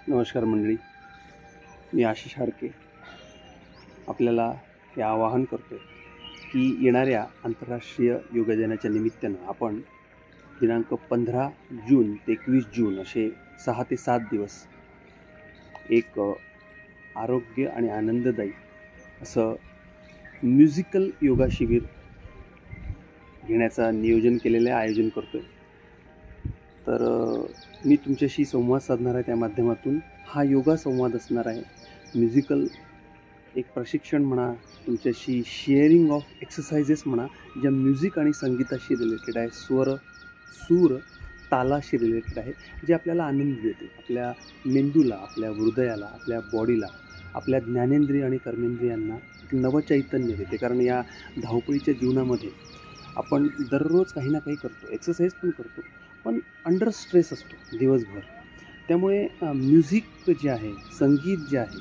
नमस्कार मंडळी, मी आशिष हाडके आपल्याला हे आवाहन करतो की येणाऱ्या आंतरराष्ट्रीय योग दिनाच्या निमित्तानं आपण दिनांक 15 जून ते 21 जून असे 6 ते 7 दिवस एक आरोग्य आणि आनंददायी असं म्युझिकल योगा शिबिर घेण्याचं नियोजन केलेलं आहे, आयोजन करतो आहे. तर मी तुमच्याशी संवाद साधणार आहे. त्या माध्यमातून हा योगा संवाद असणार आहे. म्युझिकल एक प्रशिक्षण म्हणा, तुमच्याशी शेअरिंग ऑफ एक्सरसाइजेस म्हणा, ज्या म्युझिक आणि संगीताशी रिलेटेड आहे, सूर तालाशी रिलेटेड आहे, जे आपल्याला आनंद देते, आपल्या मेंदूला, आपल्या हृदयाला, आपल्या बॉडीला, आपल्या ज्ञानेंद्रिय आणि कर्मेंद्रियांना नवचैतन्य देते. कारण या धावपळीच्या जीवनामध्ये आपण दररोज काही ना काही करतो, एक्सरसाइज पण करतो, पण अंडर स्ट्रेस असतो दिवसभर. त्यामुळे म्युझिक जे आहे, संगीत जे आहे,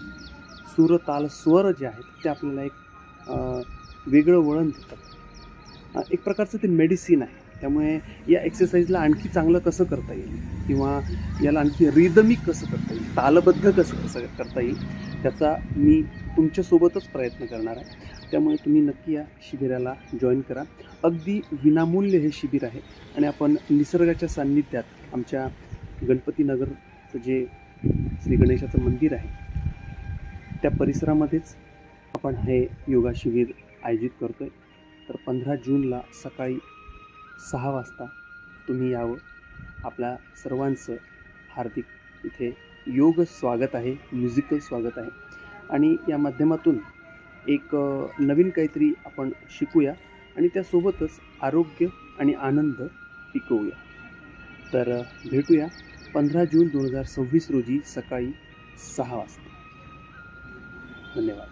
सूर ताल स्वर जे आहेत ते आपल्याला एक वेगळं वळण देतात. एक प्रकारचं ते मेडिसिन आहे. त्यामुळे या एक्सरसाइजला आणखी चांगलं कसं करता येईल किंवा याला आणखी रिदमिक कसं करता येईल, तालबद्ध कसं करता येईल, त्याचा मी तुमच्यासोबतच प्रयत्न करणार आहे. त्यामुळे तुम्ही नक्की या शिबिराला जॉईन करा. अगदी विनामूल्य हे शिबिर आहे आणि आपण निसर्गाच्या सान्निध्यात आमच्या गणपतीनगरचं जे श्री गणेशाचं मंदिर आहे त्या परिसरामध्येच आपण हे योगा शिबिर आयोजित करतो आहे. तर 15 जूनला सकाळी 6 वाजता तुम्ही यावं. आपल्या सर्वांचं हार्दिक इथे योग स्वागत आहे, म्युझिकल स्वागत आहे आणि या माध्यमातून एक नवीन काहीतरी आपण शिकूया आणि त्यासोबतच आरोग्य आणि आनंद टिकवूया. तर भेटूया 15 जून 2026 रोजी सकाळी 6 वाजता. धन्यवाद.